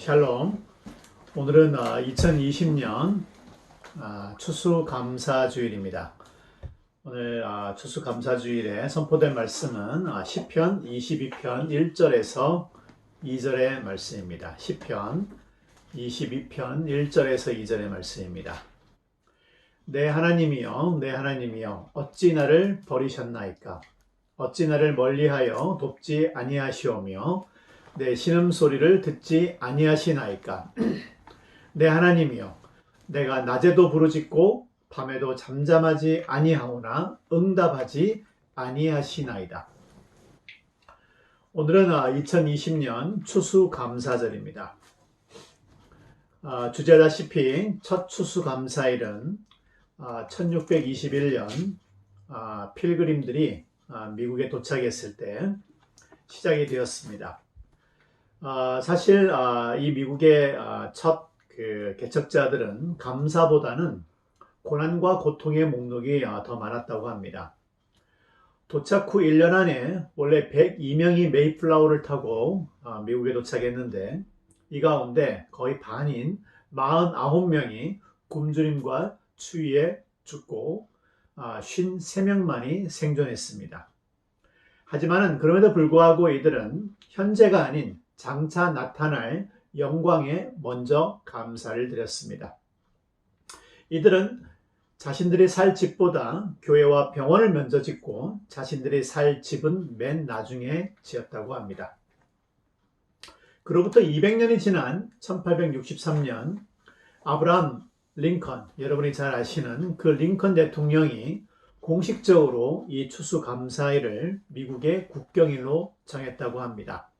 샬롬. 오늘은 2020년 추수감사주일입니다. 오늘 추수감사주일에 선포된 말씀은 시편 22편 1절에서 2절의 말씀입니다. 시편 22편 1절에서 2절의 말씀입니다. 내 하나님이여, 내 하나님이여, 어찌 나를 버리셨나이까? 어찌 나를 멀리하여 돕지 아니하시오며 내 신음소리를 듣지 아니하시나이까? 내 하나님이여, 내가 낮에도 부르짖고 밤에도 잠잠하지 아니하오나 응답하지 아니하시나이다. 오늘은 2020년 추수감사절입니다. 주제다시피 첫 추수감사일은 1621년 필그림들이 미국에 도착했을 때 시작이 되었습니다. 사실 이 미국의 첫 개척자들은 감사보다는 고난과 고통의 목록이 더 많았다고 합니다. 도착 후 1년 안에 원래 102명이 메이플라워를 타고 미국에 도착했는데 이 가운데 거의 반인 49명이 굶주림과 추위에 죽고 53명만이 생존했습니다. 하지만 그럼에도 불구하고 이들은 현재가 아닌 장차 나타날 영광에 먼저 감사를 드렸습니다. 이들은 자신들이 살 집보다 교회와 병원을 먼저 짓고 자신들이 살 집은 맨 나중에 지었다고 합니다. 그로부터 200년이 지난 1863년 아브라함 링컨, 여러분이 잘 아시는 그 링컨 대통령이 공식적으로 이 추수감사일을 미국의 국경일로 정했다고 합니다.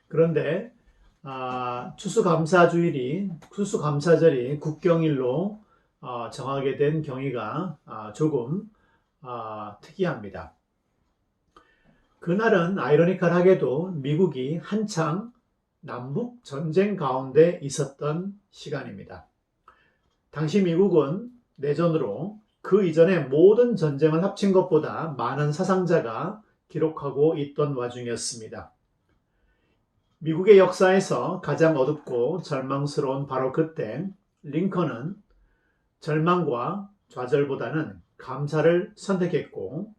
그런데 추수감사절이 국경일로 정하게 된 경위가 조금 특이합니다. 그날은 아이러니컬하게도 미국이 한창 남북 전쟁 가운데 있었던 시간입니다. 당시 미국은 내전으로 그 이전의 모든 전쟁을 합친 것보다 많은 사상자가 기록하고 있던 와중이었습니다. 미국의 역사에서 가장 어둡고 절망스러운 바로 그때 링컨은 절망과 좌절보다는 감사를 선택했고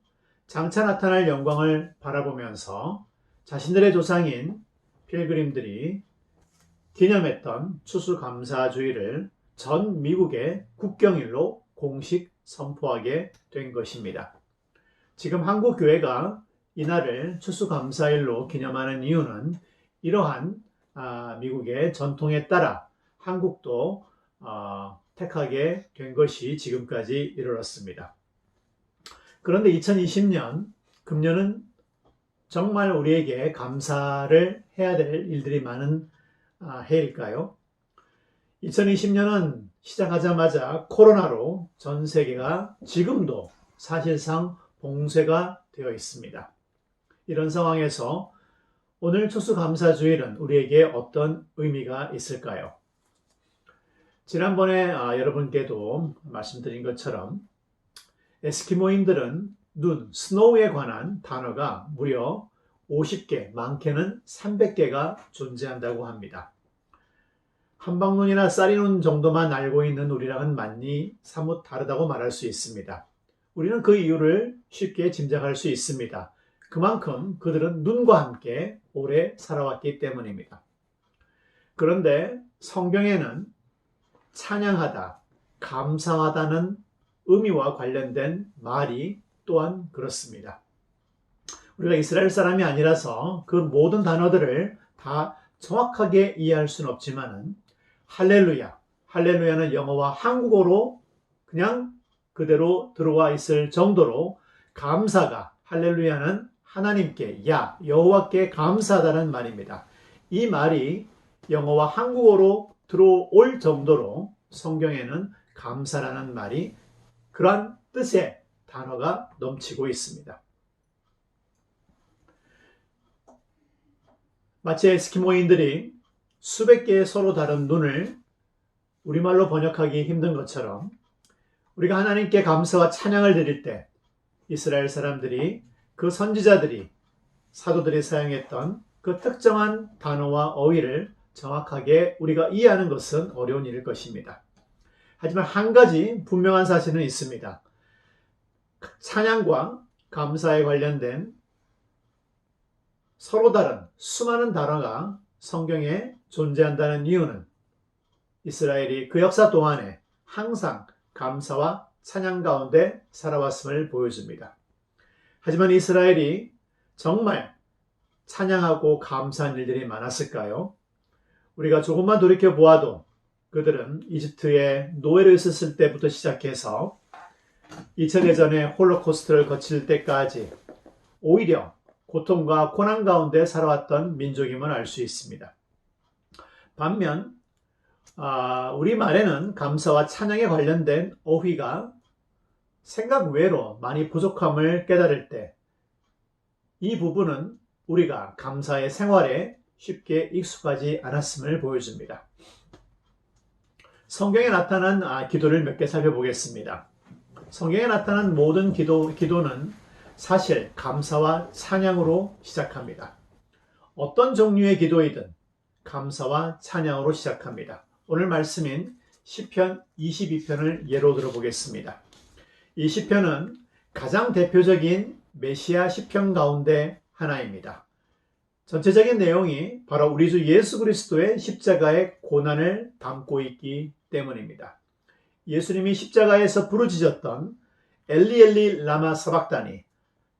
장차 나타날 영광을 바라보면서 자신들의 조상인 필그림들이 기념했던 추수감사주의를 전 미국의 국경일로 공식 선포하게 된 것입니다. 지금 한국 교회가 이날을 추수감사일로 기념하는 이유는 이러한 미국의 전통에 따라 한국도 택하게 된 것이 지금까지 이르렀습니다. 그런데 2020년 금년은 정말 우리에게 감사를 해야 될 일들이 많은 해일까요? 2020년은 시작하자마자 코로나로 전 세계가 지금도 사실상 봉쇄가 되어 있습니다. 이런 상황에서 오늘 추수감사주일은 우리에게 어떤 의미가 있을까요? 지난번에 여러분께도 말씀드린 것처럼 에스키모인들은 눈, 스노우에 관한 단어가 무려 50개, 많게는 300개가 존재한다고 합니다. 한방눈이나 쌀이눈 정도만 알고 있는 우리랑은 많이 사뭇 다르다고 말할 수 있습니다. 우리는 그 이유를 쉽게 짐작할 수 있습니다. 그만큼 그들은 눈과 함께 오래 살아왔기 때문입니다. 그런데 성경에는 찬양하다, 감사하다는 의미와 관련된 말이 또한 그렇습니다. 우리가 이스라엘 사람이 아니라서 그 모든 단어들을 다 정확하게 이해할 수는 없지만 할렐루야, 할렐루야는 영어와 한국어로 그냥 그대로 들어와 있을 정도로 감사가, 할렐루야는 하나님께, 여호와께 감사하다는 말입니다. 이 말이 영어와 한국어로 들어올 정도로 성경에는 감사라는 말이 그러한 뜻의 단어가 넘치고 있습니다. 마치 에스키모인들이 수백 개의 서로 다른 눈을 우리말로 번역하기 힘든 것처럼 우리가 하나님께 감사와 찬양을 드릴 때 이스라엘 사람들이 그 선지자들이 사도들이 사용했던 그 특정한 단어와 어휘를 정확하게 우리가 이해하는 것은 어려운 일일 것입니다. 하지만 한 가지 분명한 사실은 있습니다. 찬양과 감사에 관련된 서로 다른 수많은 단어가 성경에 존재한다는 이유는 이스라엘이 그 역사 동안에 항상 감사와 찬양 가운데 살아왔음을 보여줍니다. 하지만 이스라엘이 정말 찬양하고 감사한 일들이 많았을까요? 우리가 조금만 돌이켜 보아도 그들은 이집트에 노예로 있었을 때부터 시작해서 2000년 홀로코스트를 거칠 때까지 오히려 고통과 고난 가운데 살아왔던 민족임을 알 수 있습니다. 반면 우리말에는 감사와 찬양에 관련된 어휘가 생각 외로 많이 부족함을 깨달을 때 이 부분은 우리가 감사의 생활에 쉽게 익숙하지 않았음을 보여줍니다. 성경에 나타난 기도를 몇 개 살펴보겠습니다. 성경에 나타난 모든 기도는 사실 감사와 찬양으로 시작합니다. 어떤 종류의 기도이든 감사와 찬양으로 시작합니다. 오늘 말씀인 시편 22편을 예로 들어보겠습니다. 이 시편은 가장 대표적인 메시아 시편 가운데 하나입니다. 전체적인 내용이 바로 우리 주 예수 그리스도의 십자가의 고난을 담고 있기 때문입니다. 예수님이 십자가에서 부르짖었던 엘리 엘리 라마 사박다니,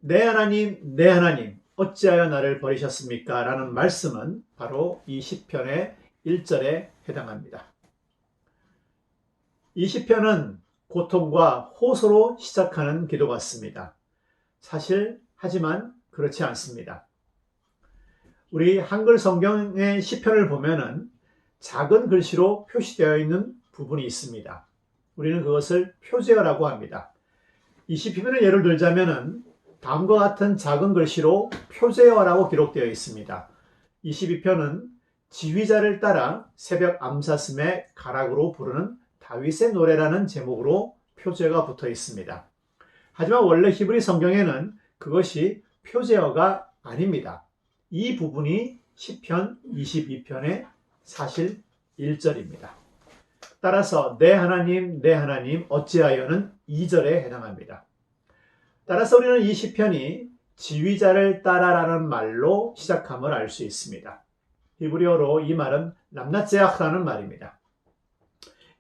내 하나님 어찌하여 나를 버리셨습니까? 라는 말씀은 바로 이 시편의 1절에 해당합니다. 이 시편은 고통과 호소로 시작하는 기도 같습니다. 하지만 그렇지 않습니다. 우리 한글 성경의 시편을 보면은 작은 글씨로 표시되어 있는 부분이 있습니다. 우리는 그것을 표제어라고 합니다. 이 시편을 예를 들자면은 다음과 같은 작은 글씨로 표제어라고 기록되어 있습니다. 22편은 지휘자를 따라 새벽 암사슴의 가락으로 부르는 다윗의 노래라는 제목으로 표제어가 붙어 있습니다. 하지만 원래 히브리 성경에는 그것이 표제어가 아닙니다. 이 부분이 시편 22편의 사실 1절입니다. 따라서 내 하나님 어찌하여는 2절에 해당합니다. 따라서 우리는 이 시편이 지휘자를 따라라는 말로 시작함을 알 수 있습니다. 히브리어로 이 말은 람나제아크라는 말입니다.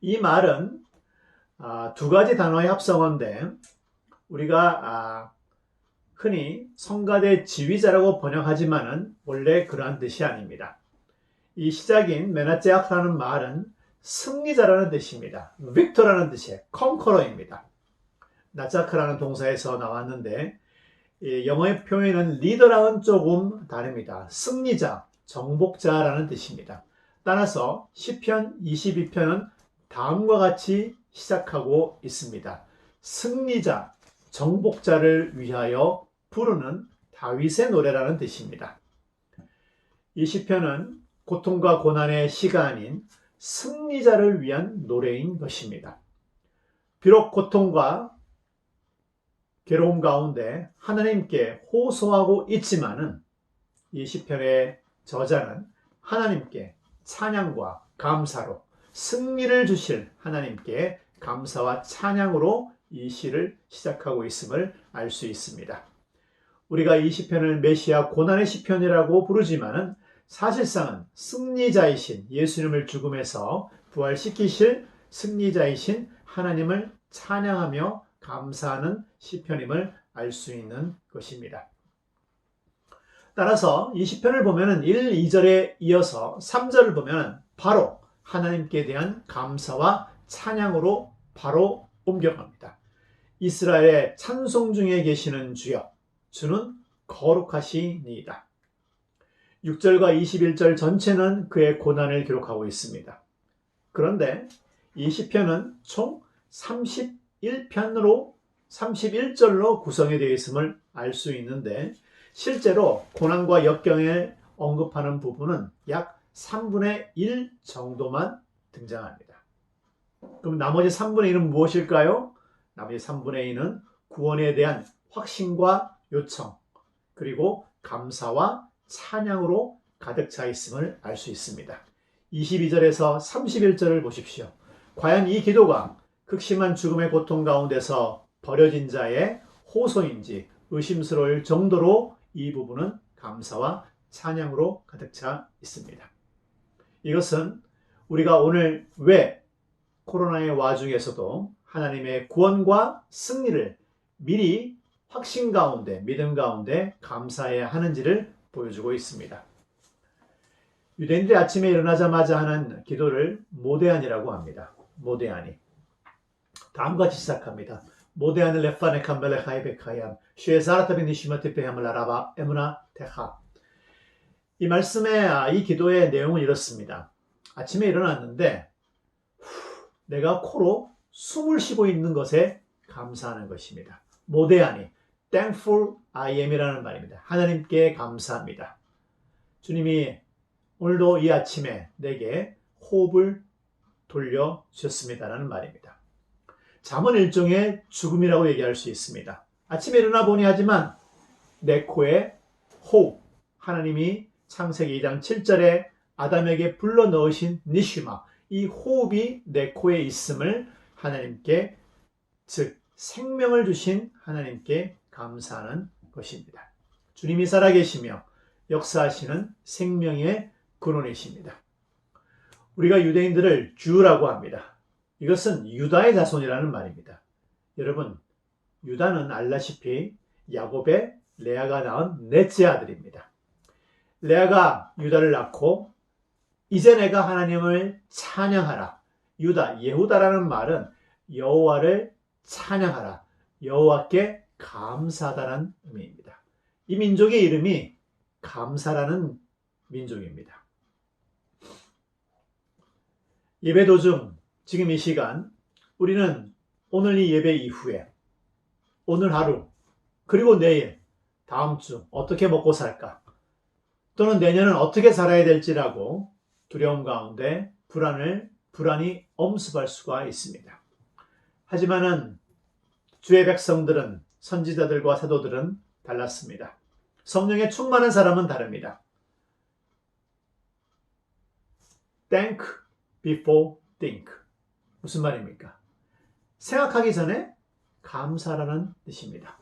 이 말은 두 가지 단어의 합성어인데 우리가 흔히 성가대 지휘자라고 번역하지만은 원래 그러한 뜻이 아닙니다. 이 시작인 메나제아크라는 말은 승리자라는 뜻입니다. 빅토라는 뜻이에요. 컨커러입니다. 나자크라는 동사에서 나왔는데 영어의 표현은 리더랑은 조금 다릅니다. 승리자, 정복자라는 뜻입니다. 따라서 시편 22편은 다음과 같이 시작하고 있습니다. 승리자, 정복자를 위하여 부르는 다윗의 노래라는 뜻입니다. 이 시편은 고통과 고난의 시가 아닌 승리자를 위한 노래인 것입니다. 비록 고통과 괴로움 가운데 하나님께 호소하고 있지만은 이 시편의 저자는 하나님께 찬양과 감사로 승리를 주실 하나님께 감사와 찬양으로 이 시를 시작하고 있음을 알 수 있습니다. 우리가 이 시편을 메시아 고난의 시편이라고 부르지만은 사실상은 승리자이신 예수님을 죽음에서 부활시키실 승리자이신 하나님을 찬양하며 감사하는 시편임을 알 수 있는 것입니다. 따라서 이 시편을 보면은 1, 2절에 이어서 3절을 보면은 바로 하나님께 대한 감사와 찬양으로 바로 옮겨갑니다. 이스라엘의 찬송 중에 계시는 주여, 주는 거룩하시니이다. 6절과 21절 전체는 그의 고난을 기록하고 있습니다. 그런데 이 시편은 총 31절로 구성이 되어 있음을 알 수 있는데 실제로 고난과 역경을 언급하는 부분은 약 3분의 1 정도만 등장합니다. 그럼 나머지 3분의 1은 무엇일까요? 나머지 3분의 2는 구원에 대한 확신과 요청, 그리고 감사와 찬양으로 가득 차 있음을 알 수 있습니다. 22절에서 31절을 보십시오. 과연 이 기도가 극심한 죽음의 고통 가운데서 버려진 자의 호소인지 의심스러울 정도로 이 부분은 감사와 찬양으로 가득 차 있습니다. 이것은 우리가 오늘 왜 코로나의 와중에서도 하나님의 구원과 승리를 미리 확신 가운데, 믿음 가운데 감사해야 하는지를 보여주고 있습니다. 유대인들이 아침에 일어나자마자 하는 기도를 모데안이라고 합니다. 모데안이. 다음과 같이 시작합니다. 모데안을 레파네 캄벨레 하이베카얌 쉐사라타빈 니시마티 페함을 라라바 에무나 테하. 이 말씀의 이 기도의 내용은 이렇습니다. 아침에 일어났는데 내가 코로 숨을 쉬고 있는 것에 감사하는 것입니다. 모데안이 thankful I am이라는 말입니다. 하나님께 감사합니다. 주님이 오늘도 이 아침에 내게 호흡을 돌려주셨습니다라는 말입니다. 잠은 일종의 죽음이라고 얘기할 수 있습니다. 아침에 일어나 보니 하지만 내 코에 호흡, 하나님이 창세기 2장 7절에 아담에게 불러 넣으신 니슈마, 이 호흡이 내 코에 있음을 하나님께, 즉 생명을 주신 하나님께 감사하는 것입니다. 주님이 살아계시며 역사하시는 생명의 근원이십니다. 우리가 유대인들을 주라고 합니다. 이것은 유다의 자손이라는 말입니다. 여러분, 유다는 알다시피 야곱의 레아가 낳은 넷째 아들입니다. 레아가 유다를 낳고 이제 내가 하나님을 찬양하라. 유다, 예후다라는 말은 여호와를 찬양하라. 여호와께 감사하다는 의미입니다. 이 민족의 이름이 감사라는 민족입니다. 예배 도중 지금 이 시간 우리는 오늘 이 예배 이후에 오늘 하루 그리고 내일 다음 주 어떻게 먹고 살까 또는 내년은 어떻게 살아야 될지라고 두려움 가운데 불안이 엄습할 수가 있습니다. 하지만은 주의 백성들은 선지자들과 사도들은 달랐습니다. 성령에 충만한 사람은 다릅니다. Think before think. 무슨 말입니까? 생각하기 전에 감사라는 뜻입니다.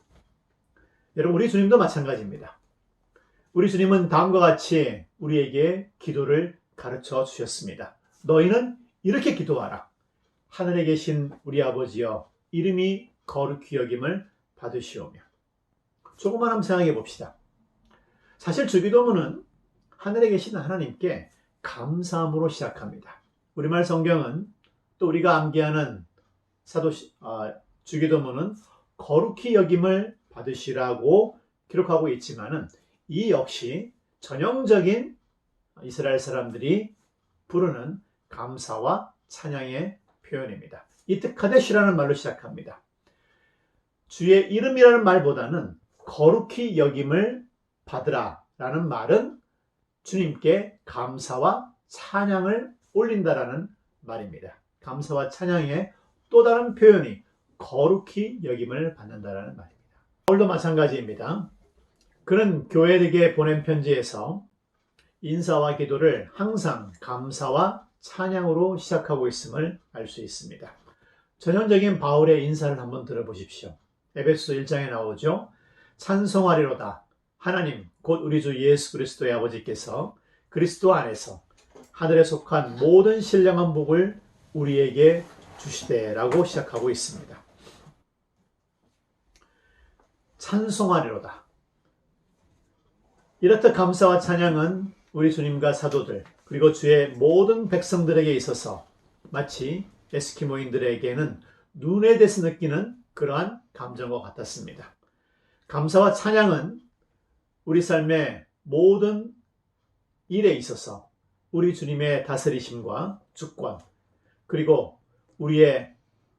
여러분, 우리 주님도 마찬가지입니다. 우리 주님은 다음과 같이 우리에게 기도를 가르쳐 주셨습니다. 너희는 이렇게 기도하라. 하늘에 계신 우리 아버지여, 이름이 거룩히 여김을 받으시오며. 조금만 한번 생각해 봅시다. 사실 주기도문은 하늘에 계신 하나님께 감사함으로 시작합니다. 우리말 성경은 또 우리가 암기하는 주기도문은 거룩히 여김을 받으시라고 기록하고 있지만은 이 역시 전형적인 이스라엘 사람들이 부르는 감사와 찬양의 표현입니다. 이트카데시라는 말로 시작합니다. 주의 이름이라는 말보다는 거룩히 여김을 받으라 라는 말은 주님께 감사와 찬양을 올린다라는 말입니다. 감사와 찬양의 또 다른 표현이 거룩히 여김을 받는다라는 말입니다. 바울도 마찬가지입니다. 그는 교회에게 보낸 편지에서 인사와 기도를 항상 감사와 찬양으로 시작하고 있음을 알 수 있습니다. 전형적인 바울의 인사를 한번 들어보십시오. 에베소 1장에 나오죠. 찬송하리로다. 하나님 곧 우리 주 예수 그리스도의 아버지께서 그리스도 안에서 하늘에 속한 모든 신령한 복을 우리에게 주시되라고 시작하고 있습니다. 찬송하리로다. 이렇듯 감사와 찬양은 우리 주님과 사도들 그리고 주의 모든 백성들에게 있어서 마치 에스키모인들에게는 눈에 대해서 느끼는 그러한 감정과 같았습니다. 감사와 찬양은 우리 삶의 모든 일에 있어서 우리 주님의 다스리심과 주권 그리고 우리의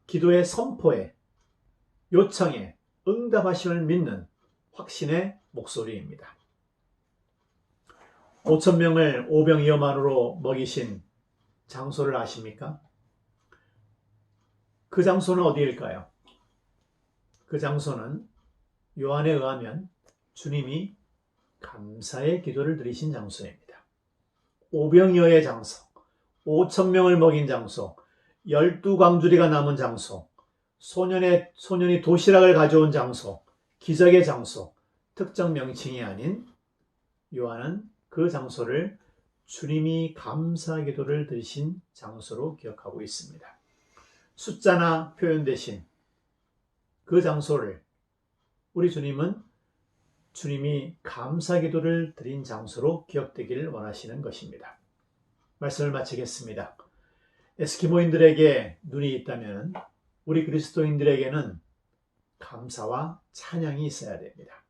기도의 선포에 요청에 응답하심을 믿는 확신의 목소리입니다. 5,000명을 오병이어만으로 먹이신 장소를 아십니까? 그 장소는 어디일까요? 그 장소는 요한에 의하면 주님이 감사의 기도를 드리신 장소입니다. 오병이어의 장소, 5,000명을 먹인 장소, 12광주리가 남은 장소, 소년이 도시락을 가져온 장소, 기적의 장소, 특정 명칭이 아닌 요한은 그 장소를 주님이 감사 기도를 드리신 장소로 기억하고 있습니다. 숫자나 표현 대신 그 장소를 우리 주님은 주님이 감사 기도를 드린 장소로 기억되기를 원하시는 것입니다. 말씀을 마치겠습니다. 에스키모인들에게 눈이 있다면 우리 그리스도인들에게는 감사와 찬양이 있어야 됩니다.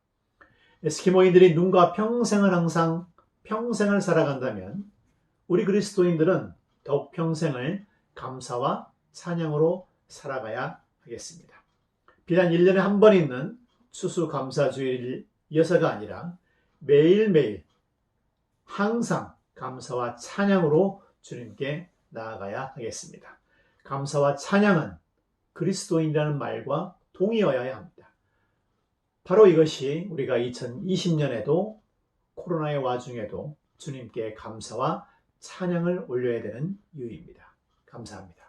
에스키모인들이 눈과 평생을 살아간다면 우리 그리스도인들은 더욱 평생을 감사와 찬양으로 살아가야 하겠습니다. 비단 1년에 한 번 있는 추수감사주일이어서가 아니라 매일매일 항상 감사와 찬양으로 주님께 나아가야 하겠습니다. 감사와 찬양은 그리스도인이라는 말과 동의어야 합니다. 바로 이것이 우리가 2020년에도 코로나의 와중에도 주님께 감사와 찬양을 올려야 되는 이유입니다. 감사합니다.